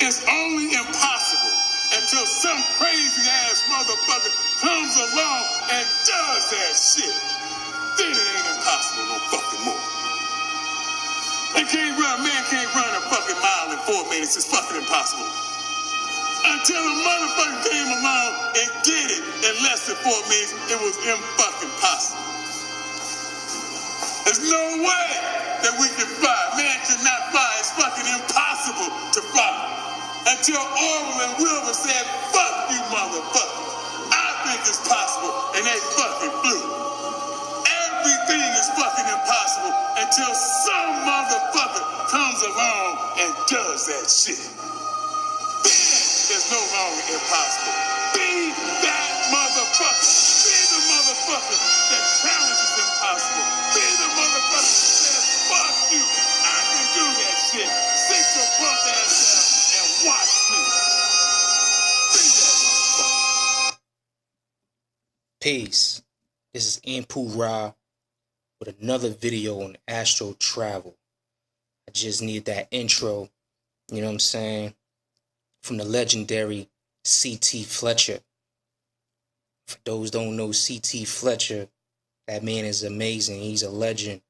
It's only impossible until some crazy ass motherfucker comes along and does that shit. Then it ain't impossible no fucking more. Man can't run a fucking mile in 4 minutes. It's fucking impossible. Until a motherfucker came along and did it in less than 4 minutes, it was fucking possible. There's no way that we can fly. Man cannot fly. It's fucking impossible to fly. Until Orwell and Wilbur said, fuck you motherfuckers. I think it's possible, and they fucking flew. Everything is fucking impossible until some motherfucker comes along and does that shit. Then there's no longer impossible. Be that motherfucker. Be the motherfucker that challenges impossible. Be the motherfucker that says, fuck you. I can do that shit. Sit your punk ass down and watch me. Be that motherfucker. Peace. This is Anpu Ra with another video on astral travel. I just needed that intro, you know what I'm saying, from the legendary C.T. Fletcher. For those who don't know C.T. Fletcher, that man is amazing. He's a legend,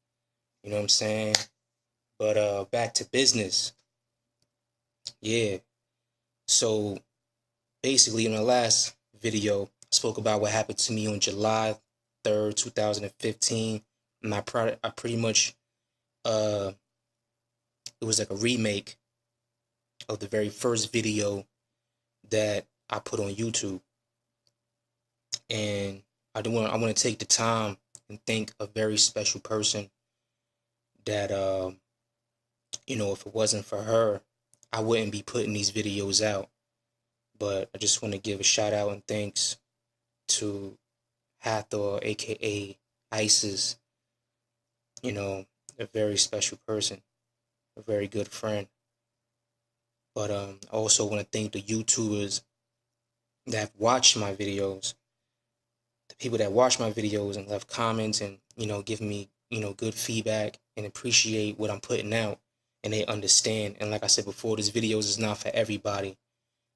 you know what I'm saying. But back to business. Yeah. So basically in the last video, I spoke about what happened to me on July 3rd, 2015. And I pretty much, it was like a remake of the very first video that I put on YouTube. And I want to take the time and thank a very special person that, you know, if it wasn't for her, I wouldn't be putting these videos out. But I just want to give a shout out and thanks to Hathor, aka Isis. You know, a very special person, a very good friend. But I also want to thank the YouTubers that have watched my videos, the people that watch my videos and left comments and, you know, give me, you know, good feedback and appreciate what I'm putting out, and they understand. And like I said before, this videos is not for everybody.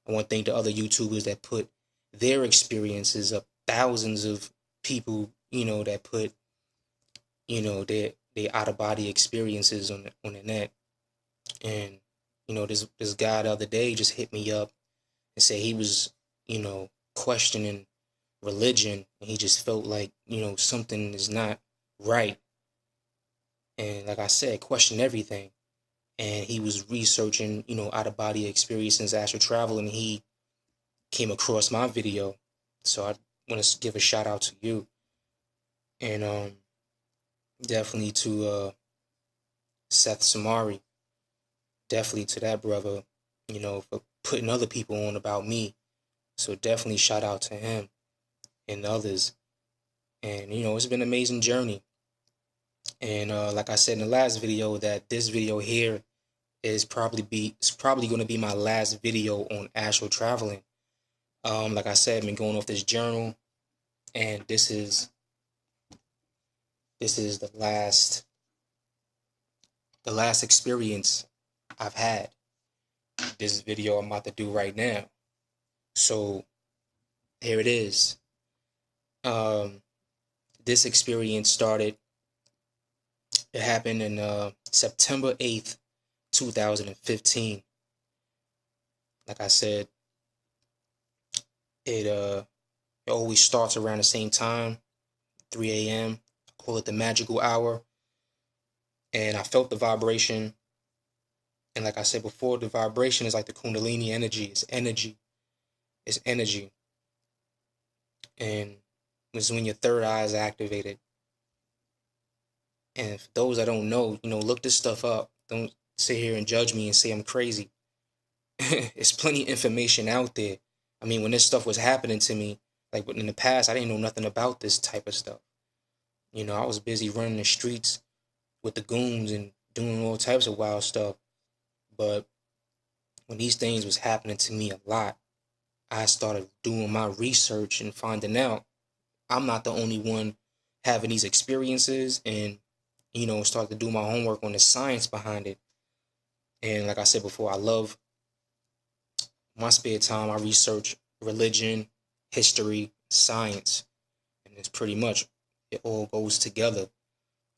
I want to thank the other YouTubers that put their experiences up, thousands of people, you know, that put, you know, their out-of-body experiences on the net. And, you know, this guy the other day just hit me up and said he was, you know, questioning religion, and he just felt like, you know, something is not right. And like I said, question everything. And he was researching, you know, out-of-body experiences, astral travel, and he came across my video. So I want to give a shout out to you. And definitely to Seth Samari. Definitely to that brother, you know, for putting other people on about me. So definitely shout out to him and others. And, you know, it's been an amazing journey. And like I said in the last video, that this video here is probably going to be my last video on astral traveling. Like I said, I've been going off this journal, and this is the last experience I've had. This video I'm about to do right now. So here it is. This experience started, it happened in September 8th, 2015. Like I said, it always starts around the same time, 3 a.m. I call it the magical hour. And I felt the vibration. And like I said before, the vibration is like the Kundalini energy. It's energy. It's energy. And it's when your third eye is activated. And for those that don't know, you know, look this stuff up. Don't sit here and judge me and say I'm crazy. There's plenty of information out there. I mean, when this stuff was happening to me, like in the past, I didn't know nothing about this type of stuff. You know, I was busy running the streets with the goons and doing all types of wild stuff. But when these things was happening to me a lot, I started doing my research and finding out I'm not the only one having these experiences, and, you know, started to do my homework on the science behind it. And like I said before, I love my spare time, I research religion, history, science, and it's pretty much it all goes together.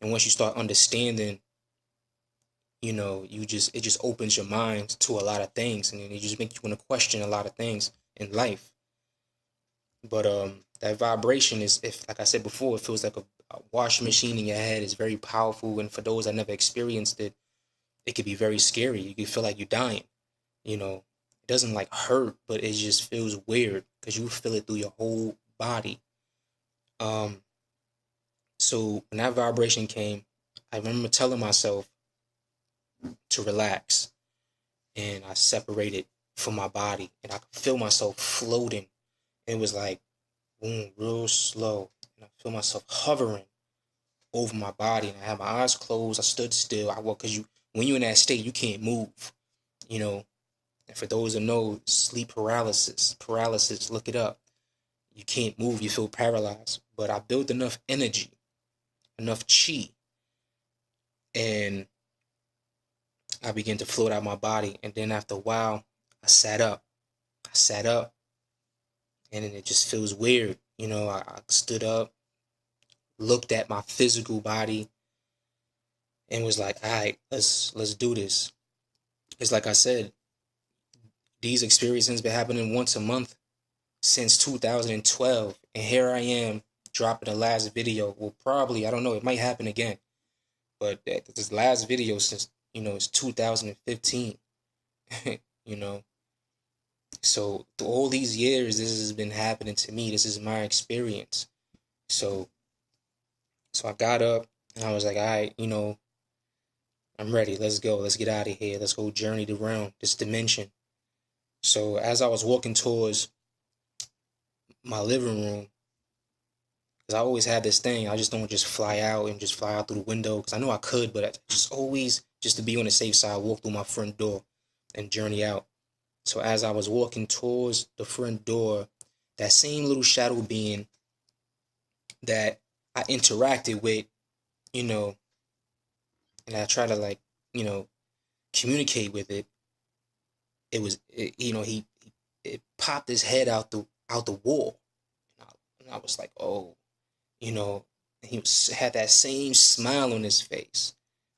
And once you start understanding, it just opens your mind to a lot of things, and it just makes you want to question a lot of things in life. But that vibration is, if like I said before, it feels like a washing machine in your head. It's very powerful, and for those that never experienced it, it could be very scary. You could feel like you're dying. It doesn't like hurt, but it just feels weird because you feel it through your whole body. So when that vibration came, I remember telling myself to relax, and I separated from my body, and I could feel myself floating. And it was like, boom, real slow, and I feel myself hovering over my body, and I had my eyes closed. I stood still. Because when you're in that state, you can't move. And for those that know, sleep paralysis, look it up. You can't move. You feel paralyzed. But I built enough energy, enough chi, and I began to float out my body. And then after a while, I sat up. And then it just feels weird. I stood up, looked at my physical body, and was like, all right, let's do this. It's like I said, these experiences been happening once a month since 2012. And here I am dropping the last video. Well, probably, I don't know, it might happen again. But this last video since, it's 2015. So all these years, this has been happening to me. This is my experience. So I got up and I was like, all right, I'm ready. Let's go. Let's get out of here. Let's go journey around this dimension. So as I was walking towards my living room, because I always had this thing, I just don't just fly out through the window, because I know I could, but I just always, just to be on the safe side, walk through my front door and journey out. So as I was walking towards the front door, that same little shadow being that I interacted with, and I try to communicate with it. It popped his head out the wall, and I was like, oh, had that same smile on his face,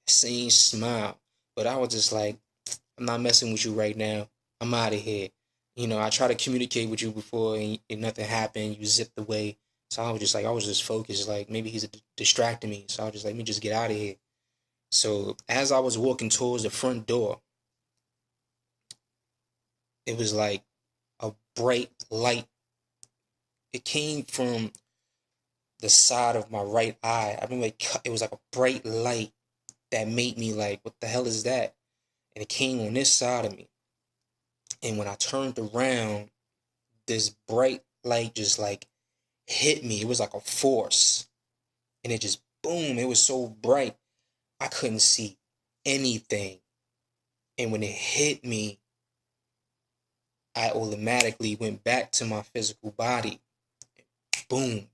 same smile. But I was just like, I'm not messing with you right now. I'm out of here. I tried to communicate with you before, and nothing happened. You zipped away. So I was just focused. Like, maybe he's distracting me. So I was just like, let me just get out of here. So as I was walking towards the front door, it was like a bright light. It came from the side of my right eye. I remember it was like a bright light that made me like, what the hell is that? And it came on this side of me. And when I turned around, this bright light just like hit me. It was like a force. And it just, boom, it was so bright. I couldn't see anything. And when it hit me, I automatically went back to my physical body. Boom.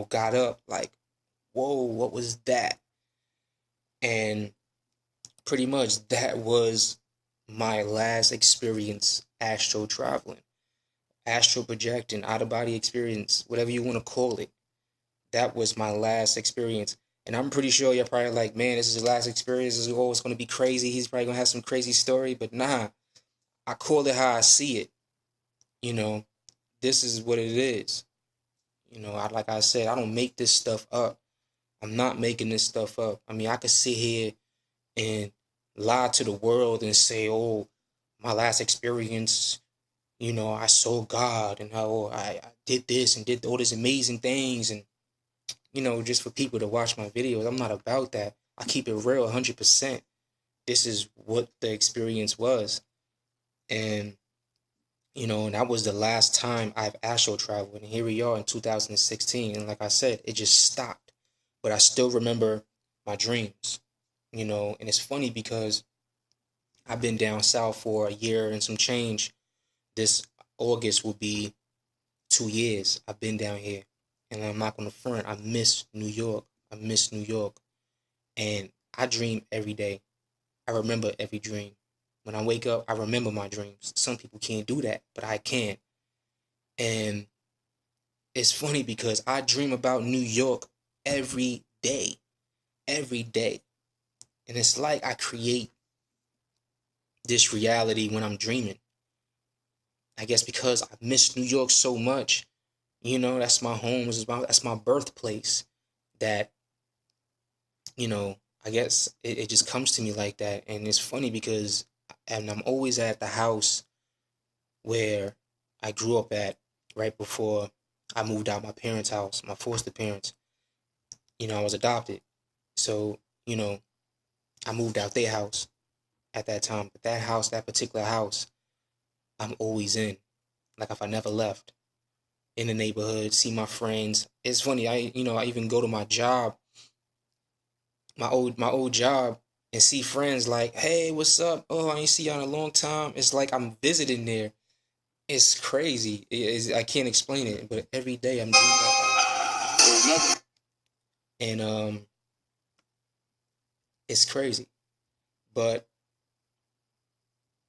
Got up like, whoa, what was that? And pretty much that was my last experience astral traveling, astral projecting, out of body experience, whatever you want to call it. That was my last experience. And I'm pretty sure you're probably like, man, this is his last experience. This is always going to be crazy. He's probably going to have some crazy story. But nah, I call it how I see it. This is what it is. Like I said, I don't make this stuff up. I'm not making this stuff up. I mean, I could sit here and lie to the world and say, oh, my last experience, I saw God and how I did this and did all these amazing things. And, just for people to watch my videos, I'm not about that. I keep it real 100%. This is what the experience was. And, and that was the last time I've astral traveled. And here we are in 2016. And like I said, it just stopped. But I still remember my dreams, and it's funny because I've been down south for a year and some change. This August will be 2 years I've been down here. And I'm not going to front. I miss New York. And I dream every day. I remember every dream. When I wake up, I remember my dreams. Some people can't do that, but I can. And it's funny because I dream about New York every day. Every day. And it's like I create this reality when I'm dreaming. I guess because I miss New York so much. You know, that's my home. That's my birthplace. That, you know, I guess it just comes to me like that. And it's funny because I'm always at the house where I grew up at right before I moved out my parents' house, my foster parents. You know, I was adopted. So, you know, I moved out their house at that time. But that house, that particular house, I'm always in. Like if I never left. In the neighborhood, see my friends. It's funny, I even go to my job, my old job, and see friends like, hey, what's up? Oh, I ain't see you in a long time. It's like I'm visiting there. It's crazy. I can't explain it, but every day I'm doing that. And it's crazy. But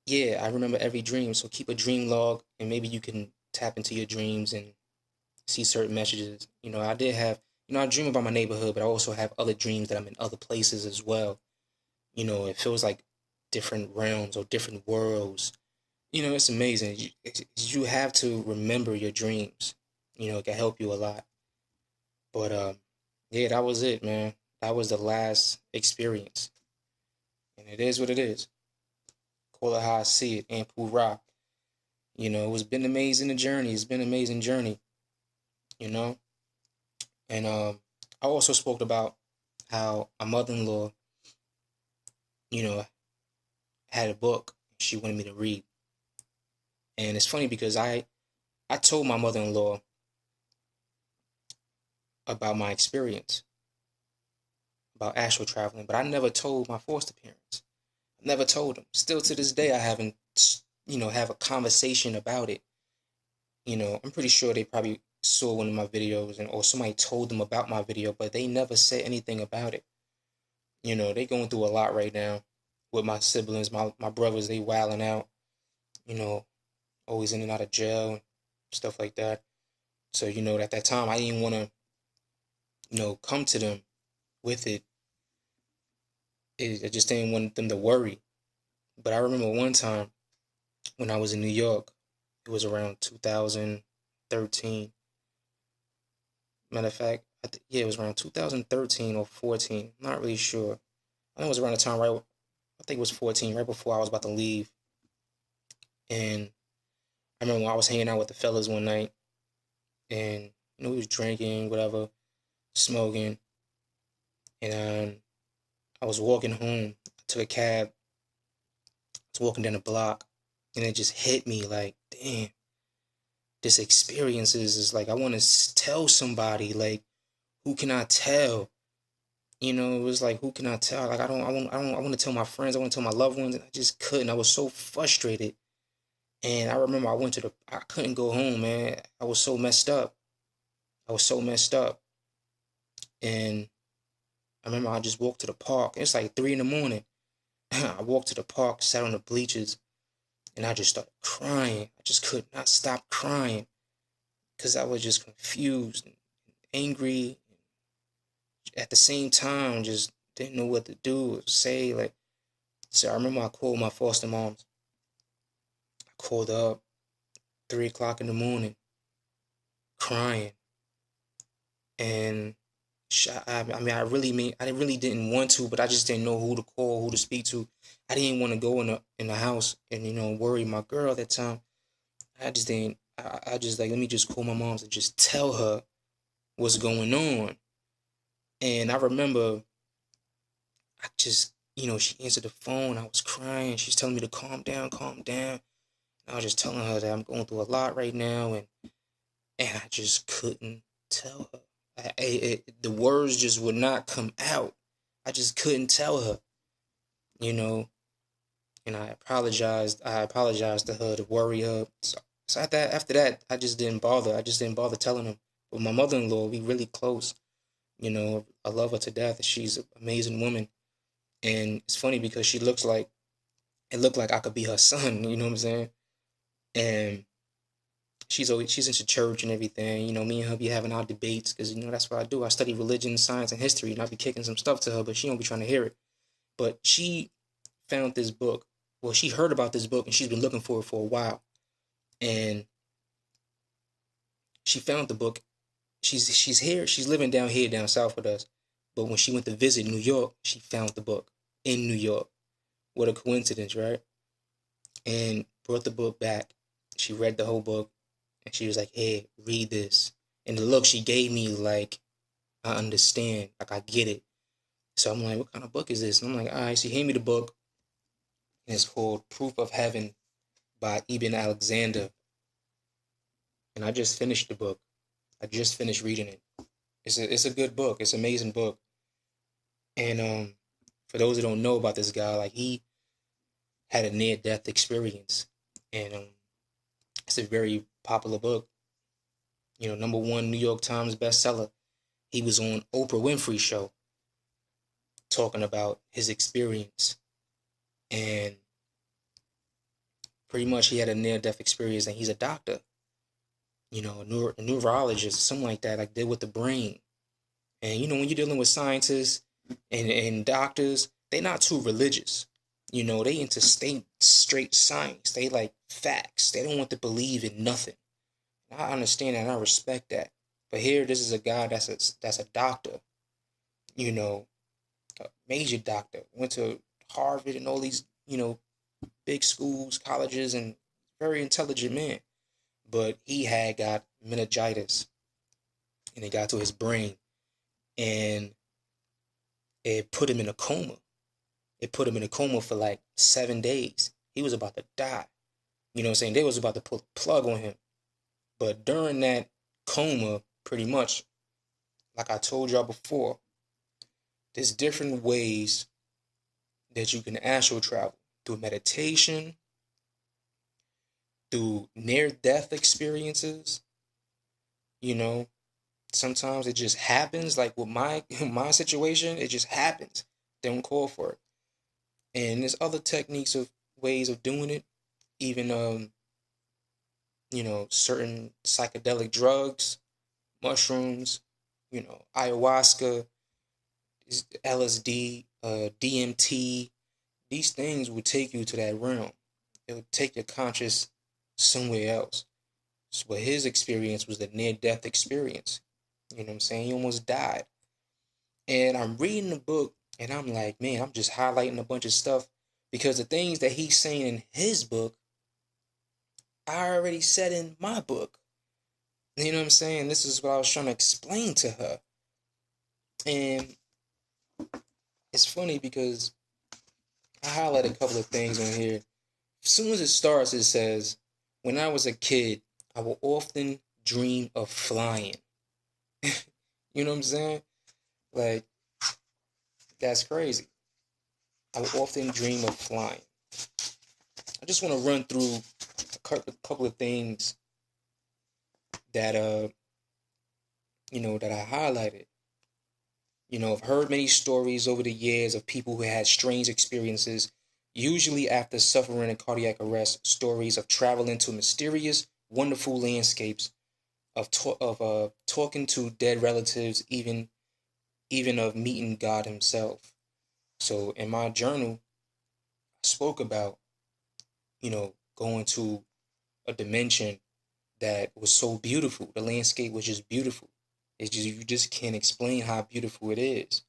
yeah, I remember every dream. So keep a dream log, and maybe you can tap into your dreams and see certain messages. You know, I did have, I dream about my neighborhood, but I also have other dreams that I'm in other places as well. You know, it feels like different realms or different worlds. You know, it's amazing. You have to remember your dreams. You know, it can help you a lot. But yeah, that was it, man. That was the last experience. And it is what it is. Call it how I see it. Anpu Ra. You know, it's been amazing journey. It's been an amazing journey. You know? And I also spoke about how my mother-in-law, you know, had a book she wanted me to read. And it's funny because I told my mother-in-law about my experience about astral traveling, but I never told my foster parents. I never told them. Still to this day, I haven't, have a conversation about it. You know, I'm pretty sure they probably saw one of my videos or somebody told them about my video, but they never said anything about it. You know, they going through a lot right now with my siblings, my brothers, they wilding out, you know, always in and out of jail and stuff like that. So, you know, at that time, I didn't want to, come to them with it. I just didn't want them to worry. But I remember one time when I was in New York, it was around 2013. Matter of fact, yeah, it was around 2013 or 14. I'm not really sure. I know it was around the time right. I think it was 14, right before I was about to leave. And I remember when I was hanging out with the fellas one night, and we was drinking, whatever, smoking, and I was walking home. I took a cab. I was walking down the block, and it just hit me like, damn, this experience is like I want to tell somebody. Like, who can I tell? You know, it was like, who can I tell? Like, I want to tell my friends. I want to tell my loved ones. And I just couldn't. I was so frustrated. And I remember I couldn't go home, man. I was so messed up. I was so messed up. And I remember I just walked to the park. It's like 3 in the morning. I walked to the park, sat on the bleachers, and I just started crying. I just could not stop crying because I was just confused and angry. At the same time, just didn't know what to do or say. Like, so I remember I called my foster moms. I called up 3 o'clock in the morning, crying. And I really didn't want to, but I just didn't know who to call, who to speak to. I didn't want to go in the house and worry my girl at that time. I just didn't. I just like, let me just call my moms and just tell her what's going on. And I remember I just, she answered the phone. I was crying. She's telling me to calm down, calm down. I was just telling her that I'm going through a lot right now, and I just couldn't tell her. The words just would not come out. I just couldn't tell her, and I apologized. I apologized to her to worry her. So after that, I just didn't bother. I just didn't bother telling her. But my mother-in-law, we really close. I love her to death. She's an amazing woman. And it's funny because she looks like it looked like I could be her son, you know what I'm saying? And she's into church and everything. You know, me and her be having our debates because, you know, that's what I do. I study religion, science, and history, and I be kicking some stuff to her, but she don't be trying to hear it. But she found this book. Well, she heard about this book and she's been looking for it for a while. And she found the book. She's here. She's living down here, down south with us. But when she went to visit New York, she found the book in New York. What a coincidence, right? And brought the book back. She read the whole book, and she was like, "Hey, read this." And the look she gave me, like, I understand, like I get it. So I'm like, "What kind of book is this?" And I'm like, "All right." She handed me the book, and it's called "Proof of Heaven" by Ibn Alexander. And I just finished the book. I just finished reading it. It's a good book. It's an amazing book. And for those who don't know about this guy, like, he had a near death experience, and it's a very popular book. You know, #1 New York Times bestseller. He was on Oprah Winfrey's show talking about his experience, and pretty much he had a near death experience, and he's a doctor. You know, a neurologist, something like that, like deal with the brain. And you know, when you're dealing with scientists and doctors, they're not too religious. You know, they into straight science. They like facts. They don't want to believe in nothing. I understand that and I respect that. But here, this is a guy that's a doctor. You know, a major doctor. Went to Harvard and all these, you know, big schools, colleges, and very intelligent man. But he had got meningitis, and it got to his brain, and it put him in a coma. It put him in a coma for like 7 days. He was about to die. You know what I'm saying? They was about to pull the plug on him. But during that coma, pretty much, like I told y'all before, there's different ways that you can astral travel. Through meditation, through near-death experiences. You know, sometimes it just happens. Like with my situation, it just happens. They don't call for it. And there's other techniques of ways of doing it. Even you know, certain psychedelic drugs, mushrooms, you know, ayahuasca, LSD, DMT. These things will take you to that realm. It will take your conscious somewhere else. So, but his experience was the near-death experience. You know what I'm saying? He almost died. And I'm reading the book, and I'm like, man, I'm just highlighting a bunch of stuff because the things that he's saying in his book, I already said in my book. You know what I'm saying? This is what I was trying to explain to her. And it's funny because I highlighted a couple of things on here. As soon as it starts, it says, when I was a kid, I would often dream of flying. You know what I'm saying? Like, that's crazy. I would often dream of flying. I just want to run through a couple of things that you know, that I highlighted. You know, I've heard many stories over the years of people who had strange experiences, usually after suffering a cardiac arrest, stories of traveling to mysterious, wonderful landscapes, of talking to dead relatives, even of meeting God himself. So in my journal, I spoke about, you know, going to a dimension that was so beautiful. The landscape was just beautiful. It's just, you just can't explain how beautiful it is.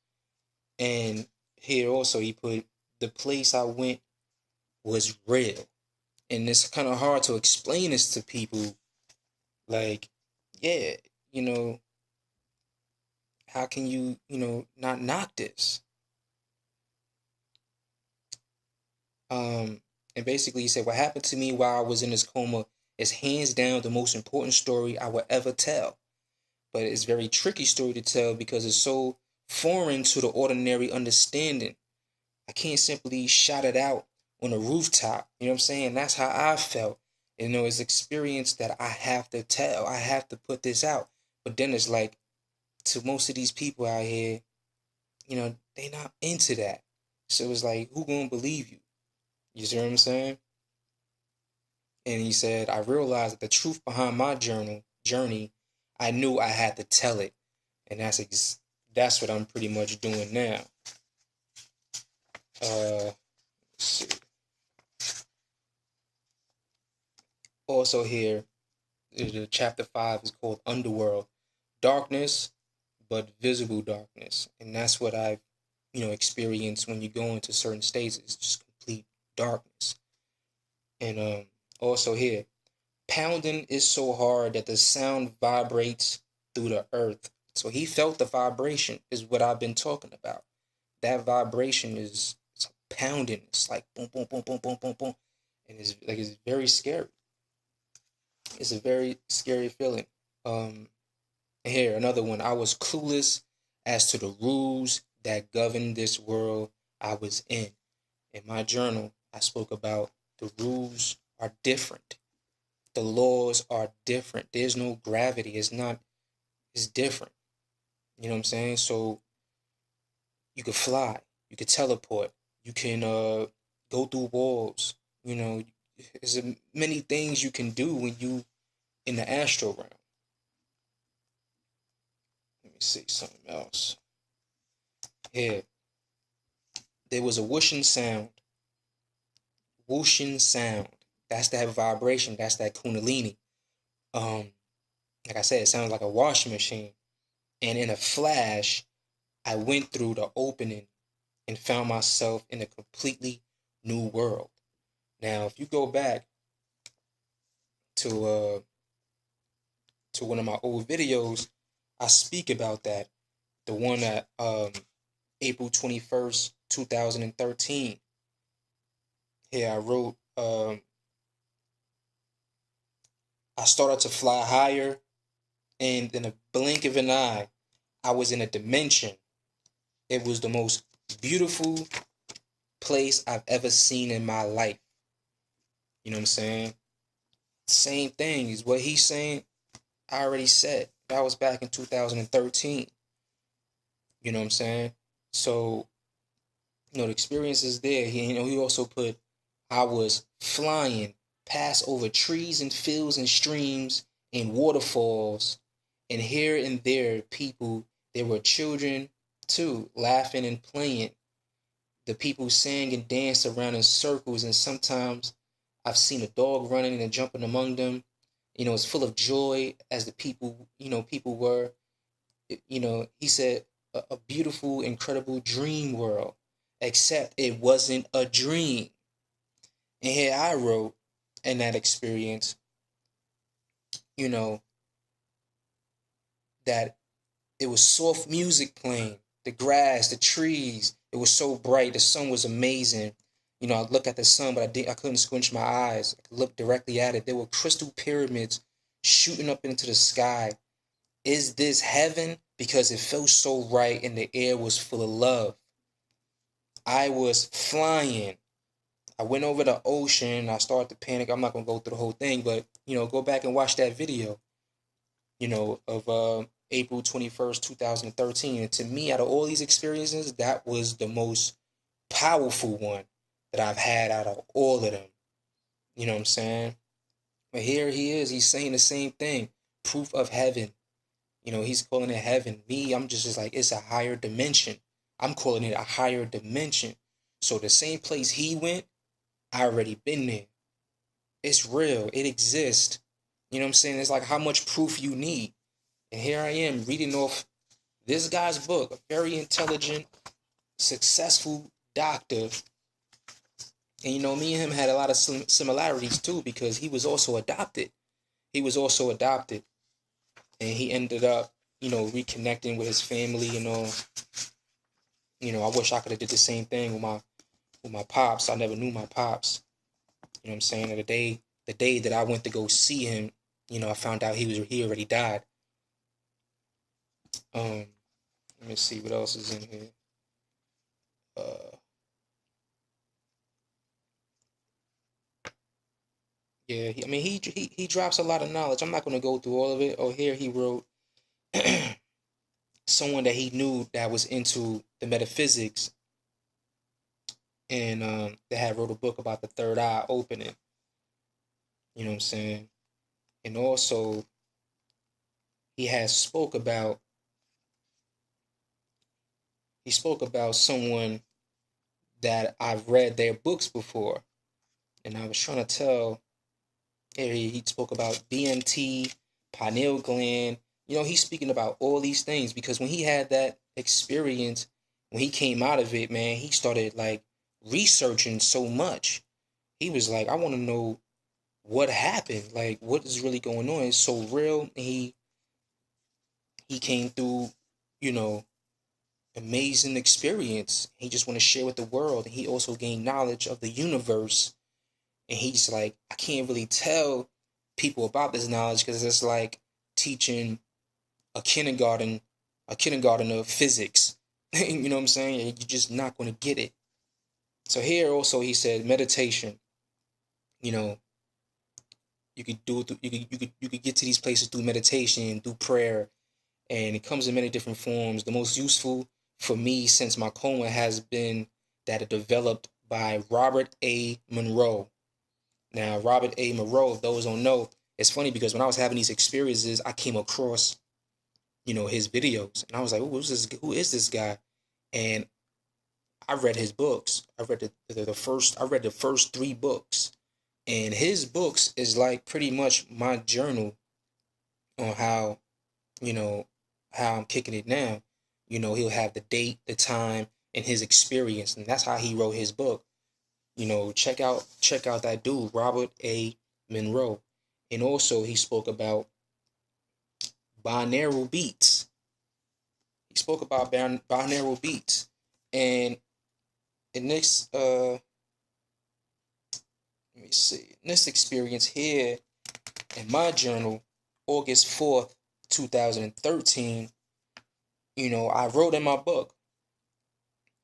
And here also he put, the place I went was real. And it's kind of hard to explain this to people. Like, yeah, you know, how can you, you know, not knock this? And basically he said, what happened to me while I was in this coma is hands down the most important story I will ever tell. But it's a very tricky story to tell because it's so foreign to the ordinary understanding. I can't simply shout it out on a rooftop. You know what I'm saying? That's how I felt. You know, it's experience that I have to tell. I have to put this out. But then it's like, to most of these people out here, you know, they not into that. So it's like, who gonna believe you? You see what I'm saying? And he said, I realized that the truth behind my journey, I knew I had to tell it. And that's what I'm pretty much doing now. Let's see. Also here, chapter 5 is called Underworld. Darkness, but visible darkness. And that's what I've, experienced when you go into certain states. It's just complete darkness. And also here, pounding is so hard that the sound vibrates through the earth. So he felt the vibration, is what I've been talking about. That vibration is it's pounding. It's like boom, boom, boom, boom, boom, boom, boom. And it's very scary. It's a very scary feeling. Here, another one. I was clueless as to the rules that govern this world I was in. In my journal, I spoke about the rules are different. The laws are different. There's no gravity. It's different. You know what I'm saying? So you could fly, you could teleport, you can go through walls. There's many things you can do when you in the astral realm. Let me see something else. Here, there was a whooshing sound. Whooshing sound. That's that vibration. That's that kundalini. Like I said, it sounds like a washing machine. And in a flash, I went through the opening and found myself in a completely new world. Now, if you go back to one of my old videos, I speak about that. The one that April 21st, 2013. Here I wrote, I started to fly higher, and in a blink of an eye, I was in a dimension. It was the most beautiful place I've ever seen in my life. You know what I'm saying? Same thing is what he's saying. I already said. That was back in 2013. You know what I'm saying? So, the experience is there. He also put, I was flying past over trees and fields and streams and waterfalls. And here and there, there were children too, laughing and playing. The people sang and danced around in circles. And sometimes I've seen a dog running and jumping among them. It's full of joy as the people were. He said, a beautiful, incredible dream world, except it wasn't a dream. And here I wrote in that experience, that it was soft music playing, the grass, the trees. It was so bright. The sun was amazing. I looked at the sun, but I couldn't squinch my eyes. I could look directly at it. There were crystal pyramids shooting up into the sky. Is this heaven? Because it felt so right and the air was full of love. I was flying. I went over the ocean. I started to panic. I'm not going to go through the whole thing, but, go back and watch that video, of April 21st, 2013. And to me, out of all these experiences, that was the most powerful one that I've had out of all of them. You know what I'm saying? But here he is. He's saying the same thing. Proof of heaven. He's calling it heaven. Me, I'm just like, it's a higher dimension. I'm calling it a higher dimension. So the same place he went, I already been there. It's real. It exists. You know what I'm saying? It's like how much proof you need. And here I am reading off this guy's book, a very intelligent, successful doctor. And me and him had a lot of similarities too, because he was also adopted. And he ended up, reconnecting with his family and all. I wish I could have did the same thing with my pops. I never knew my pops. You know what I'm saying? And the day that I went to go see him, I found out he already died. Let me see what else is in here. Yeah, he drops a lot of knowledge. I'm not going to go through all of it. Oh, here he wrote someone that he knew that was into the metaphysics. and they had wrote a book about the third eye opening. You know what I'm saying? And also, he has spoke about someone that I've read their books before, and I was trying to tell. He spoke about BMT, pineal gland. You know, he's speaking about all these things because when he had that experience, when he came out of it, man, he started like researching so much. He was like, I want to know what happened, like what is really going on. It's so real. And he came through, you know, amazing experience. He just want to share with the world. And he also gained knowledge of the universe. And he's like, I can't really tell people about this knowledge because it's like teaching a kindergarten of physics. You know what I'm saying? You're just not going to get it. So here also he said meditation. You know, you could do it. You could get to these places through meditation, through prayer, and it comes in many different forms. The most useful for me since my coma has been that it developed by Robert A. Monroe. Now, Robert A. Monroe, if those don't know, it's funny because when I was having these experiences, I came across, you know, his videos, and I was like, who is this guy? And I read his books. I read the first three books, and his books is like pretty much my journal on how, you know, how I'm kicking it now. You know, he'll have the date, the time, and his experience, and that's how he wrote his book. You know, check out that dude, Robert A. Monroe. And also he spoke about binaural beats. He spoke about binaural beats. And in this let me see, in this experience here in my journal, August 4th, 2013, you know, I wrote in my book,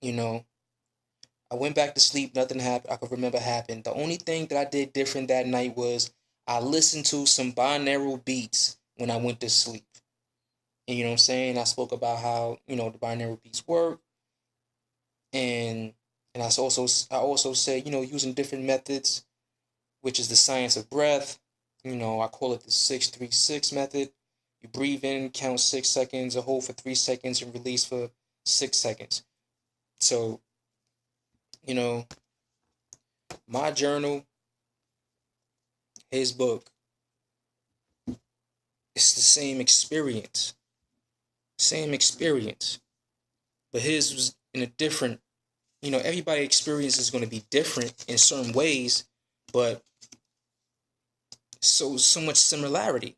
you know, I went back to sleep, nothing happened. I could remember happened. The only thing that I did different that night was I listened to some binaural beats when I went to sleep. And you know what I'm saying? I spoke about how, you know, the binaural beats work. And I also said, you know, using different methods, which is the science of breath. You know, I call it the 6-3-6 method. You breathe in, count 6 seconds, hold for 3 seconds, and release for 6 seconds. So, you know, my journal, his book, it's the same experience. Same experience. But his was in a different, you know, everybody's experience is going to be different in certain ways, but so much similarity.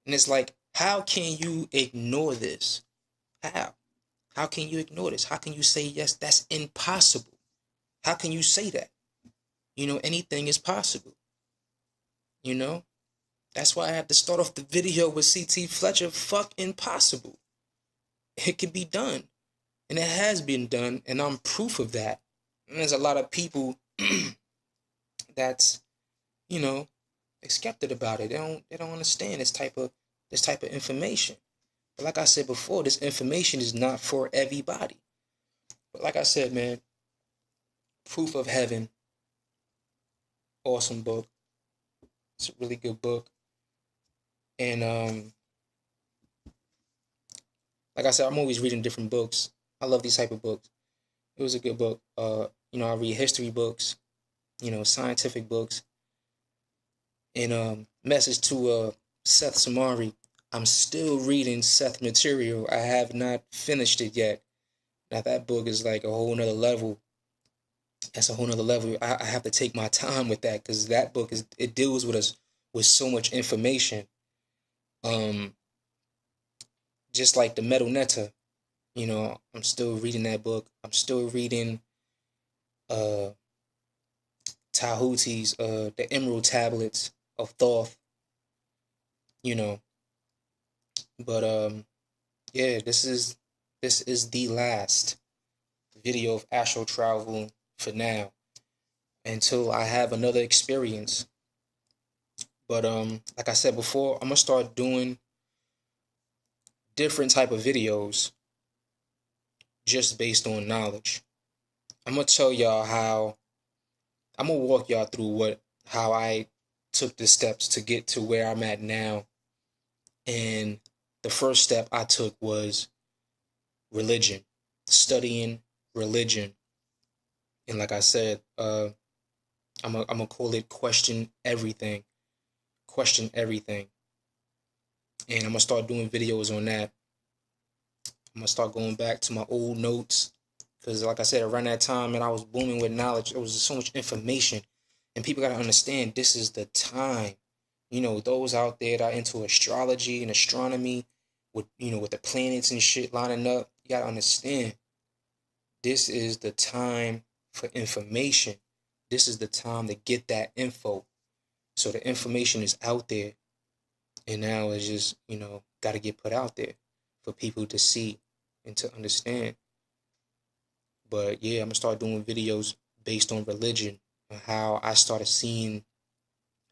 And it's like, how can you ignore this? How? How can you ignore this? How can you say, yes, that's impossible? How can you say that? You know, anything is possible. You know? That's why I have to start off the video with CT Fletcher. Fuck impossible. It can be done. And it has been done, and I'm proof of that. And there's a lot of people that's, you know, skeptic about it. They don't understand this type of information. But like I said before, this information is not for everybody. But like I said, man, Proof of Heaven, awesome book. It's a really good book. And like I said, I'm always reading different books. I love these type of books. It was a good book. You know, I read history books, you know, scientific books. And message to Seth Samari, I'm still reading Seth material. I have not finished it yet. Now that book is like a whole nother level. That's a whole nother level. I have to take my time with that because that book it deals with us with so much information. Just like the Metal Netta, you know, I'm still reading that book. I'm still reading uh Tahuti's the Emerald Tablets of Thoth, you know. But yeah, this is the last video of astral travel for now until I have another experience. But like I said before, I'm gonna start doing different type of videos just based on knowledge. I'm gonna tell y'all how I'm gonna walk y'all through how I took the steps to get to where I'm at now. And the first step I took was religion, studying religion. And like I said, I'm gonna call it question everything. Question everything. And I'm gonna start doing videos on that. I'm gonna start going back to my old notes. Because like I said, around that time, and I was booming with knowledge. There was so much information. And people gotta understand this is the time. You know, those out there that are into astrology and astronomy, with the planets and shit lining up, you gotta understand this is the time for information. This is the time to get that info. So the information is out there. And now it's just, got to get put out there for people to see and to understand. But yeah, I'm going to start doing videos based on religion and how I started seeing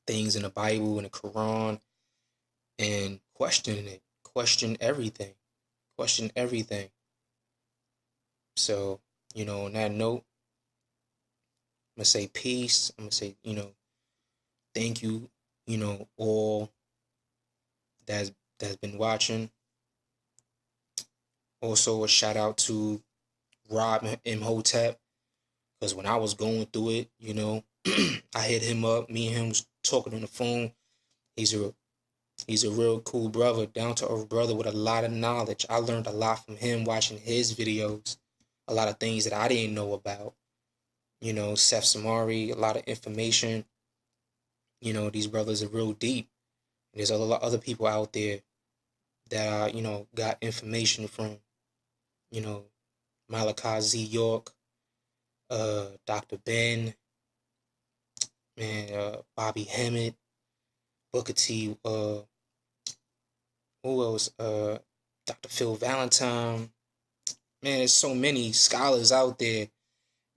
things in the Bible and the Quran and questioning it. Question everything. Question everything. So, on that note, I'm going to say peace. I'm going to say, thank you, all that's been watching. Also, a shout out to Rob Imhotep, because when I was going through it, I hit him up. Me and him was talking on the phone. He's a real cool brother, down to earth brother with a lot of knowledge. I learned a lot from him watching his videos, a lot of things that I didn't know about. Seth Samari, a lot of information. These brothers are real deep. And there's a lot of other people out there that got information from, Malachi Z. York, Dr. Ben, man, Bobby Hemmett, Booker T, who else? Dr. Phil Valentine. Man, there's so many scholars out there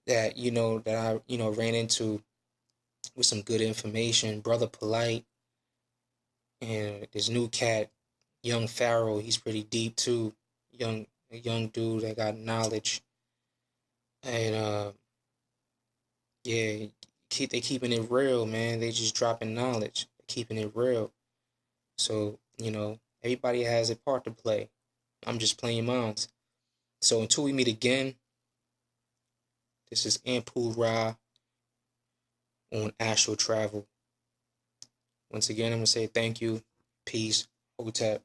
that I ran into with some good information. Brother Polite, and this new cat, Young Pharaoh. He's pretty deep too. A young dude that got knowledge, and yeah, they keeping it real, man. They just dropping knowledge, keeping it real. So everybody has a part to play. I'm just playing mine. So until we meet again, this is Anpu Ra on Astral Travel. Once again, I'm going to say thank you, peace, hotep.